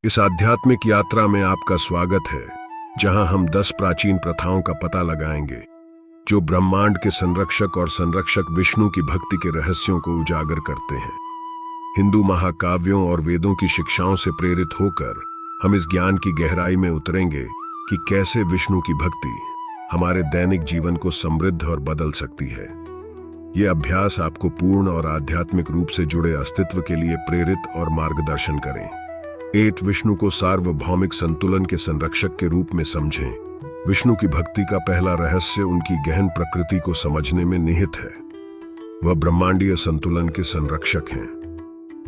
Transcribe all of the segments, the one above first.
इस आध्यात्मिक यात्रा में आपका स्वागत है, जहां हम 10 प्राचीन प्रथाओं का पता लगाएंगे जो ब्रह्मांड के संरक्षक और संरक्षक विष्णु की भक्ति के रहस्यों को उजागर करते हैं। हिंदू महाकाव्यों और वेदों की शिक्षाओं से प्रेरित होकर हम इस ज्ञान की गहराई में उतरेंगे कि कैसे विष्णु की भक्ति हमारे दैनिक जीवन को समृद्ध और बदल सकती है। यह अभ्यास आपको पूर्ण और आध्यात्मिक रूप से जुड़े अस्तित्व के लिए प्रेरित और मार्गदर्शन करें। 8 विष्णु को सार्वभौमिक संतुलन के संरक्षक के रूप में समझें। विष्णु की भक्ति का पहला रहस्य उनकी गहन प्रकृति को समझने में निहित है। वह ब्रह्मांडीय संतुलन के संरक्षक हैं।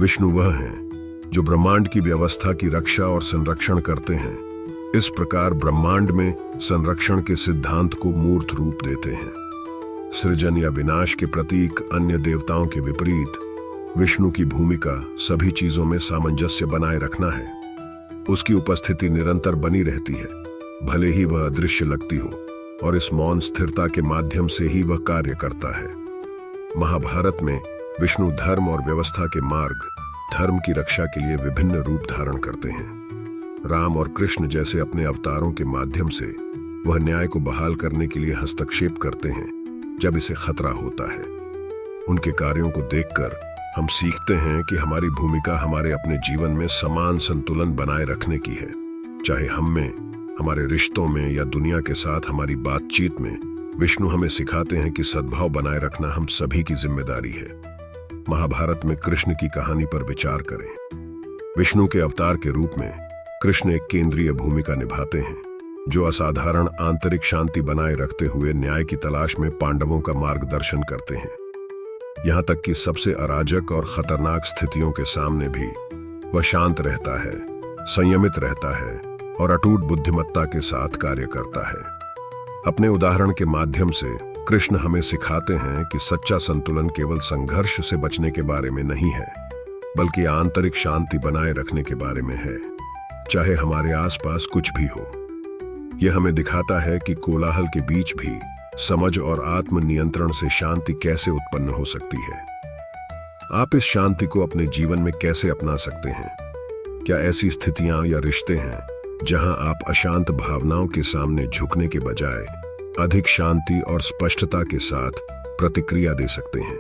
विष्णु वह हैं जो ब्रह्मांड की व्यवस्था की रक्षा और संरक्षण करते हैं। इस प्रकार ब्रह्मांड में संरक्षण के सिद्धांत को मूर्त रूप देते हैं। सृजन या विनाश के प्रतीक अन्य देवताओं के विपरीत विष्णु की भूमिका सभी चीजों में सामंजस्य बनाए रखना है। उसकी उपस्थिति निरंतर बनी रहती है, भले ही वह अदृश्य लगती हो, और इस मौन स्थिरता के माध्यम से ही वह कार्य करता है। महाभारत में विष्णु धर्म और व्यवस्था के मार्ग, धर्म की रक्षा के लिए विभिन्न रूप धारण करते हैं। राम और कृष्ण जैसे अपने अवतारों के माध्यम से वह न्याय को बहाल करने के लिए हस्तक्षेप करते हैं जब इसे खतरा होता है। उनके कार्यों को देखकर हम सीखते हैं कि हमारी भूमिका हमारे अपने जीवन में समान संतुलन बनाए रखने की है। चाहे हम में, हमारे रिश्तों में या दुनिया के साथ हमारी बातचीत में, विष्णु हमें सिखाते हैं कि सद्भाव बनाए रखना हम सभी की जिम्मेदारी है। महाभारत में कृष्ण की कहानी पर विचार करें। विष्णु के अवतार के रूप में कृष्ण एक केंद्रीय भूमिका निभाते हैं, जो असाधारण आंतरिक शांति बनाए रखते हुए न्याय की तलाश में पांडवों का मार्गदर्शन करते हैं। यहां तक कि सबसे अराजक और खतरनाक स्थितियों के सामने भी वह शांत रहता है, संयमित रहता है और अटूट बुद्धिमत्ता के साथ कार्य करता है। अपने उदाहरण के माध्यम से कृष्ण हमें सिखाते हैं कि सच्चा संतुलन केवल संघर्ष से बचने के बारे में नहीं है, बल्कि आंतरिक शांति बनाए रखने के बारे में है, चाहे हमारे आसपास कुछ भी हो। यह हमें दिखाता है कि कोलाहल के बीच भी समझ और आत्मनियंत्रण से शांति कैसे उत्पन्न हो सकती है। आप इस शांति को अपने जीवन में कैसे अपना सकते हैं? क्या ऐसी स्थितियां या रिश्ते हैं जहां आप अशांत भावनाओं के सामने झुकने के बजाय अधिक शांति और स्पष्टता के साथ प्रतिक्रिया दे सकते हैं?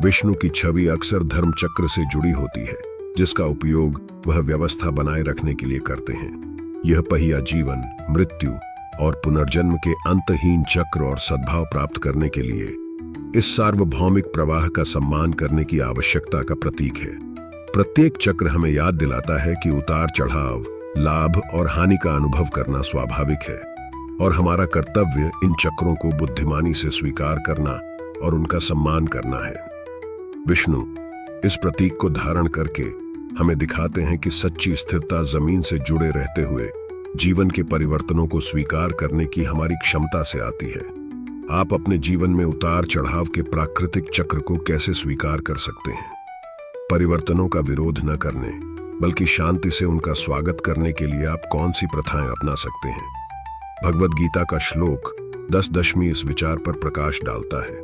विष्णु की छवि अक्सर धर्म चक्र से जुड़ी होती है, जिसका उपयोग वह व्यवस्था बनाए रखने के लिए करते हैं। यह पहिया जीवन, मृत्यु और पुनर्जन्म के अंतहीन चक्र और सद्भाव प्राप्त करने के लिए इस सार्वभौमिक प्रवाह का सम्मान करने की आवश्यकता का प्रतीक है। प्रत्येक चक्र हमें याद दिलाता है कि उतार चढ़ाव, लाभ और हानि का अनुभव करना स्वाभाविक है, और हमारा कर्तव्य इन चक्रों को बुद्धिमानी से स्वीकार करना और उनका सम्मान करना है। विष्णु इस प्रतीक को धारण करके हमें दिखाते हैं कि सच्ची स्थिरता जमीन से जुड़े रहते हुए जीवन के परिवर्तनों को स्वीकार करने की हमारी क्षमता से आती है। आप अपने जीवन में उतार चढ़ाव के प्राकृतिक चक्र को कैसे स्वीकार कर सकते हैं? परिवर्तनों का विरोध न करने, बल्कि शांति से उनका स्वागत करने के लिए आप कौन सी प्रथाएं अपना सकते हैं? भगवद गीता का श्लोक 10 इस विचार पर प्रकाश डालता है,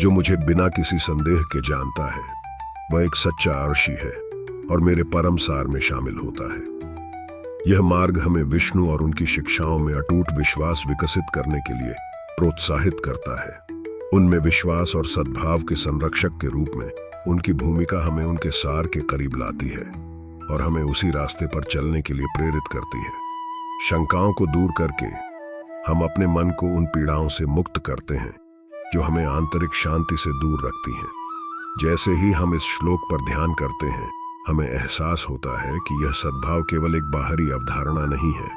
जो मुझे बिना किसी संदेह के जानता है, वह एक सच्चा अर्षि है और मेरे परम सार में शामिल होता है। यह मार्ग हमें विष्णु और उनकी शिक्षाओं में अटूट विश्वास विकसित करने के लिए प्रोत्साहित करता है। उनमें विश्वास और सद्भाव के संरक्षक के रूप में उनकी भूमिका हमें उनके सार के करीब लाती है और हमें उसी रास्ते पर चलने के लिए प्रेरित करती है। शंकाओं को दूर करके हम अपने मन को उन पीड़ाओं से मुक्त करते हैं जो हमें आंतरिक शांति से दूर रखती हैं। जैसे ही हम इस श्लोक पर ध्यान करते हैं, हमें एहसास होता है कि यह सद्भाव केवल एक बाहरी अवधारणा नहीं है,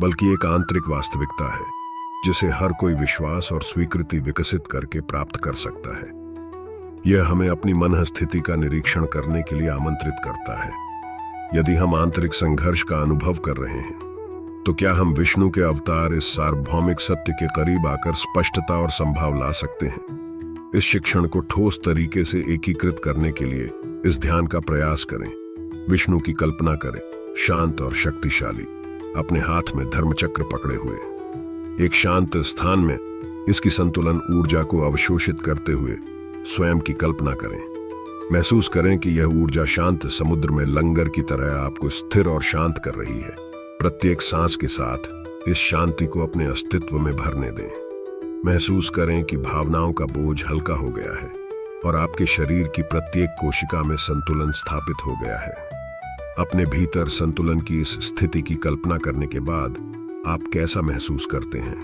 बल्कि एक आंतरिक वास्तविकता है जिसे हर कोई विश्वास और स्वीकृति विकसित करके प्राप्त कर सकता है। यह हमें अपनी मन स्थिति का निरीक्षण करने के लिए आमंत्रित करता है। यदि हम आंतरिक संघर्ष का अनुभव कर रहे हैं, तो क्या हम विष्णु के अवतार इस सार्वभौमिक सत्य के करीब आकर स्पष्टता और संभाव ला सकते हैं? इस शिक्षण को ठोस तरीके से एकीकृत करने के लिए इस ध्यान का प्रयास करें। विष्णु की कल्पना करें, शांत और शक्तिशाली, अपने हाथ में धर्मचक्र पकड़े हुए। एक शांत स्थान में इसकी संतुलन ऊर्जा को अवशोषित करते हुए स्वयं की कल्पना करें। महसूस करें कि यह ऊर्जा शांत समुद्र में लंगर की तरह आपको स्थिर और शांत कर रही है। प्रत्येक सांस के साथ इस शांति को अपने अस्तित्व में भरने दें। महसूस करें कि भावनाओं का बोझ हल्का हो गया है और आपके शरीर की प्रत्येक कोशिका में संतुलन स्थापित हो गया है। अपने भीतर संतुलन की इस स्थिति की कल्पना करने के बाद आप कैसा महसूस करते हैं?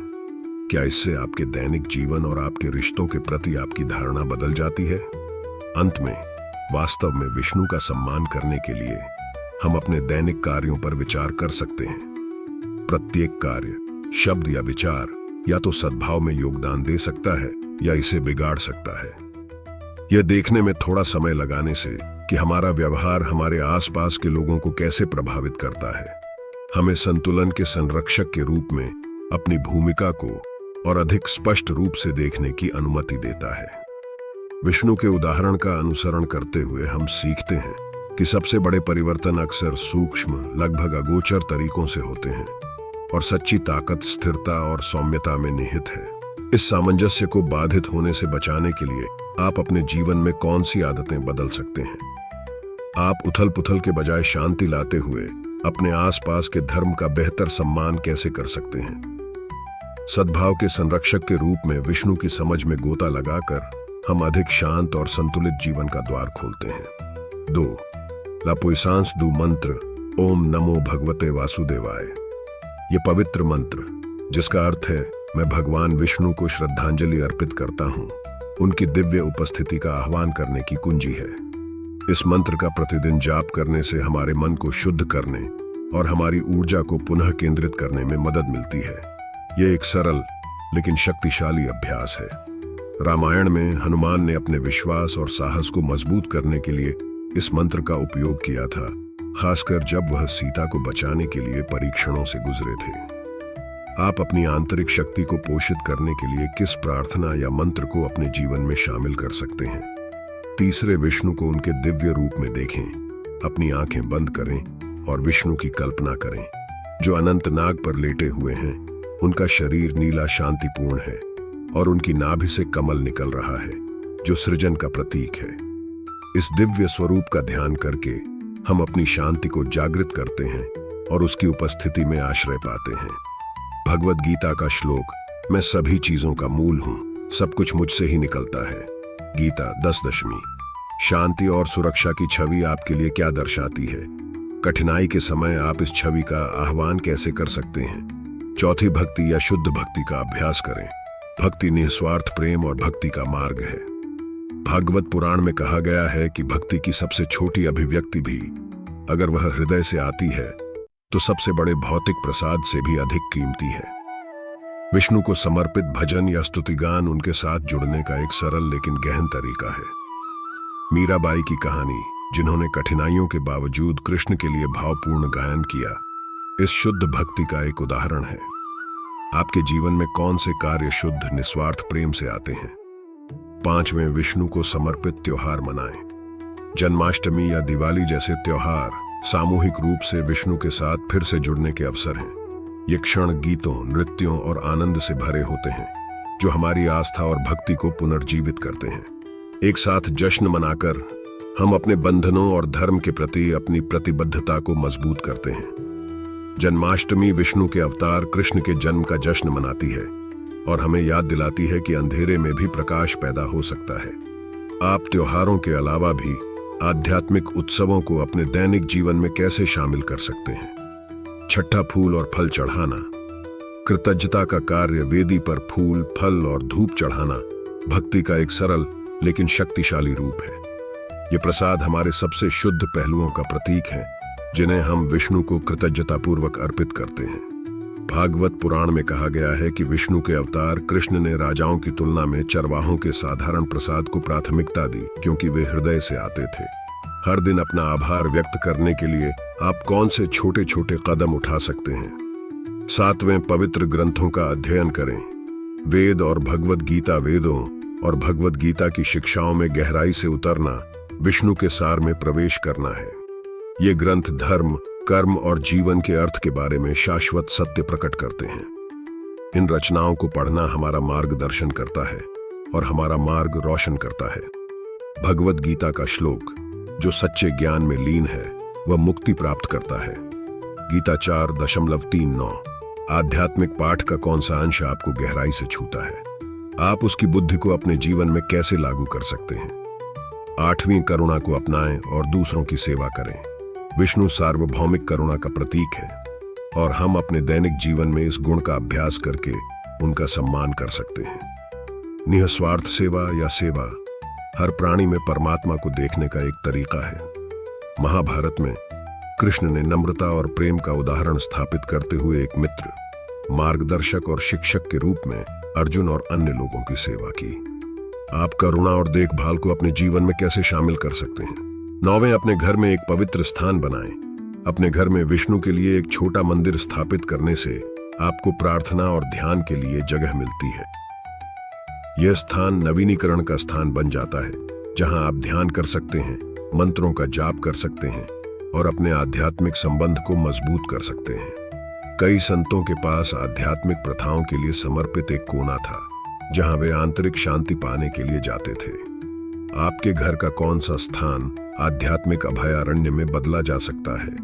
क्या इससे आपके दैनिक जीवन और आपके रिश्तों के प्रति आपकी धारणा बदल जाती है? अंत में, वास्तव में विष्णु का सम्मान करने के लिए हम अपने दैनिक कार्यों पर विचार कर सकते हैं। प्रत्येक कार्य, शब्द या विचार या तो सद्भाव में योगदान दे सकता है या इसे बिगाड़ सकता है। यह देखने में थोड़ा समय लगाने से कि हमारा व्यवहार हमारे आसपास के लोगों को कैसे प्रभावित करता है, हमें संतुलन के संरक्षक के रूप में अपनी भूमिका को और अधिक स्पष्ट रूप से देखने की अनुमति देता है। विष्णु के उदाहरण का अनुसरण करते हुए हम सीखते हैं कि सबसे बड़े परिवर्तन अक्सर सूक्ष्म, लगभग अगोचर तरीकों से होते हैं और सच्ची ताकत स्थिरता और सौम्यता में निहित है। इस सामंजस्य को बाधित होने से बचाने के लिए आप अपने जीवन में कौन सी आदतें बदल सकते हैं? आप उथल पुथल के बजाय शांति लाते हुए अपने आसपास के धर्म का बेहतर सम्मान कैसे कर सकते हैं? सद्भाव के संरक्षक के रूप में विष्णु की समझ में गोता लगाकर हम अधिक शांत और संतुलित जीवन का द्वार खोलते हैं। 2. लापुइसांस दु मंत्र ओम नमो भगवते वासुदेवाय। ये पवित्र मंत्र, जिसका अर्थ है मैं भगवान विष्णु को श्रद्धांजलि अर्पित करता हूँ, उनकी दिव्य उपस्थिति का आह्वान करने की कुंजी है। इस मंत्र का प्रतिदिन जाप करने से हमारे मन को शुद्ध करने और हमारी ऊर्जा को पुनः केंद्रित करने में मदद मिलती है। यह एक सरल लेकिन शक्तिशाली अभ्यास है। रामायण में हनुमान ने अपने विश्वास और साहस को मजबूत करने के लिए इस मंत्र का उपयोग किया था, खासकर जब वह सीता को बचाने के लिए परीक्षणों से गुजरे थे। आप अपनी आंतरिक शक्ति को पोषित करने के लिए किस प्रार्थना या मंत्र को अपने जीवन में शामिल कर सकते हैं? तीसरे, विष्णु को उनके दिव्य रूप में देखें। अपनी आंखें बंद करें और विष्णु की कल्पना करें, जो अनंत नाग पर लेटे हुए हैं। उनका शरीर नीला शांतिपूर्ण है और उनकी नाभि से कमल निकल रहा है, जो सृजन का प्रतीक है। इस दिव्य स्वरूप का ध्यान करके हम अपनी शांति को जागृत करते हैं और उसकी उपस्थिति में आश्रय पाते हैं। भगवद गीता का श्लोक, मैं सभी चीजों का मूल हूं, सब कुछ मुझसे ही निकलता है। गीता 10:10। शांति और सुरक्षा की छवि आपके लिए क्या दर्शाती है? कठिनाई के समय आप इस छवि का आह्वान कैसे कर सकते हैं? चौथी, भक्ति या शुद्ध भक्ति का अभ्यास करें। भक्ति निस्वार्थ प्रेम और भक्ति का मार्ग है। भागवत पुराण में कहा गया है कि भक्ति की सबसे छोटी अभिव्यक्ति भी, अगर वह हृदय से आती है, तो सबसे बड़े भौतिक प्रसाद से भी अधिक कीमती है। विष्णु को समर्पित भजन या स्तुतिगान उनके साथ जुड़ने का एक सरल लेकिन गहन तरीका है। मीराबाई की कहानी, जिन्होंने कठिनाइयों के बावजूद कृष्ण के लिए भावपूर्ण गायन किया, इस शुद्ध भक्ति का एक उदाहरण है। आपके जीवन में कौन से कार्य शुद्ध निस्वार्थ प्रेम से आते हैं? 5वें, विष्णु को समर्पित त्योहार मनाएं। जन्माष्टमी या दिवाली जैसे त्योहार सामूहिक रूप से विष्णु के साथ फिर से जुड़ने के अवसर हैं। ये क्षण गीतों, नृत्यों और आनंद से भरे होते हैं, जो हमारी आस्था और भक्ति को पुनर्जीवित करते हैं। एक साथ जश्न मनाकर हम अपने बंधनों और धर्म के प्रति अपनी प्रतिबद्धता को मजबूत करते हैं। जन्माष्टमी विष्णु के अवतार कृष्ण के जन्म का जश्न मनाती है और हमें याद दिलाती है कि अंधेरे में भी प्रकाश पैदा हो सकता है। आप त्योहारों के अलावा भी आध्यात्मिक उत्सवों को अपने दैनिक जीवन में कैसे शामिल कर सकते हैं? छठा, फूल और फल चढ़ाना। कृतज्ञता का कार्य, वेदी पर फूल, फल और धूप चढ़ाना भक्ति का एक सरल लेकिन शक्तिशाली रूप है। ये प्रसाद हमारे सबसे शुद्ध पहलुओं का प्रतीक है, जिन्हें हम विष्णु को कृतज्ञतापूर्वक अर्पित करते हैं। भागवत पुराण में कहा गया है कि विष्णु के अवतार कृष्ण ने राजाओं की तुलना में चरवाहों के साधारण प्रसाद को प्राथमिकता दी, क्योंकि वे हृदय से आते थे। हर दिन अपना आभार व्यक्त करने के लिए आप कौन से छोटे छोटे कदम उठा सकते हैं? 7वें, पवित्र ग्रंथों का अध्ययन करें। वेद और भगवद गीता, वेदों और भगवद गीता की शिक्षाओं में गहराई से उतरना विष्णु के सार में प्रवेश करना है। ये ग्रंथ धर्म, कर्म और जीवन के अर्थ के बारे में शाश्वत सत्य प्रकट करते हैं। इन रचनाओं को पढ़ना हमारा मार्गदर्शन करता है और हमारा मार्ग रोशन करता है। भगवत गीता का श्लोक, जो सच्चे ज्ञान में लीन है वह मुक्ति प्राप्त करता है। गीता 4.39। आध्यात्मिक पाठ का कौन सा अंश आपको गहराई से छूता है? आप उसकी बुद्धि को अपने जीवन में कैसे लागू कर सकते हैं? 8वीं, करुणा को अपनाएं और दूसरों की सेवा करें। विष्णु सार्वभौमिक करुणा का प्रतीक है और हम अपने दैनिक जीवन में इस गुण का अभ्यास करके उनका सम्मान कर सकते हैं। निस्वार्थ सेवा या सेवा हर प्राणी में परमात्मा को देखने का एक तरीका है। महाभारत में कृष्ण ने नम्रता और प्रेम का उदाहरण स्थापित करते हुए एक मित्र, मार्गदर्शक और शिक्षक के रूप में अर्जुन और अन्य लोगों की सेवा की। आप करुणा और देखभाल को अपने जीवन में कैसे शामिल कर सकते हैं? 9वें, अपने घर में एक पवित्र स्थान बनाएं। अपने घर में विष्णु के लिए एक छोटा मंदिर स्थापित करने से आपको प्रार्थना और ध्यान के लिए जगह मिलती है। यह स्थान नवीनीकरण का स्थान बन जाता है, जहां आप ध्यान कर सकते हैं, मंत्रों का जाप कर सकते हैं और अपने आध्यात्मिक संबंध को मजबूत कर सकते हैं। कई संतों के पास आध्यात्मिक प्रथाओं के लिए समर्पित एक कोना था, जहां वे आंतरिक शांति पाने के लिए जाते थे। आपके घर का कौन सा स्थान आध्यात्मिक अभयारण्य में बदला जा सकता है?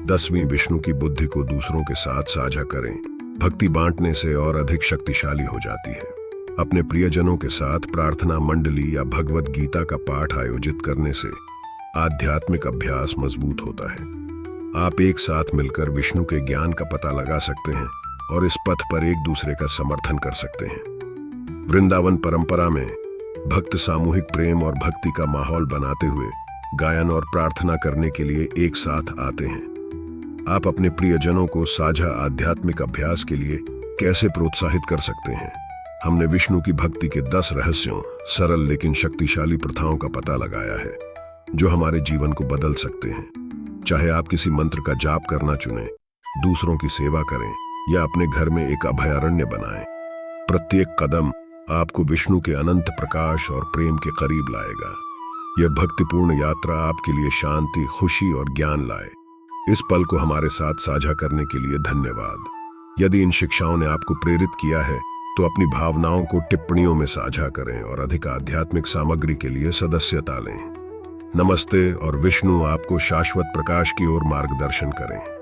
10वीं, विष्णु की बुद्धि को दूसरों के साथ साझा करें। भक्ति बांटने से और अधिक शक्तिशाली हो जाती है। अपने प्रियजनों के साथ प्रार्थना मंडली या भगवत गीता का पाठ आयोजित करने से आध्यात्मिक अभ्यास मजबूत होता है। आप एक साथ मिलकर विष्णु के ज्ञान का पता लगा सकते हैं और इस पथ पर एक दूसरे का समर्थन कर सकते हैं। वृंदावन परंपरा में भक्त सामूहिक प्रेम और भक्ति का माहौल बनाते हुए गायन और प्रार्थना करने के लिए एक साथ आते हैं। आप अपने प्रियजनों को साझा आध्यात्मिक अभ्यास के लिए कैसे प्रोत्साहित कर सकते हैं? हमने विष्णु की भक्ति के 10 रहस्यों, सरल लेकिन शक्तिशाली प्रथाओं का पता लगाया है, जो हमारे जीवन को बदल सकते हैं। चाहे आप किसी मंत्र का जाप करना चुनें, दूसरों की सेवा करें या अपने घर में एक अभयारण्य बनाएं, प्रत्येक कदम आपको विष्णु के अनंत प्रकाश और प्रेम के करीब लाएगा। यह भक्तिपूर्ण यात्रा आपके लिए शांति, खुशी और ज्ञान लाए। इस पल को हमारे साथ साझा करने के लिए धन्यवाद। यदि इन शिक्षाओं ने आपको प्रेरित किया है तो अपनी भावनाओं को टिप्पणियों में साझा करें और अधिक आध्यात्मिक सामग्री के लिए सदस्यता लें। नमस्ते और विष्णु आपको शाश्वत प्रकाश की ओर मार्गदर्शन करें।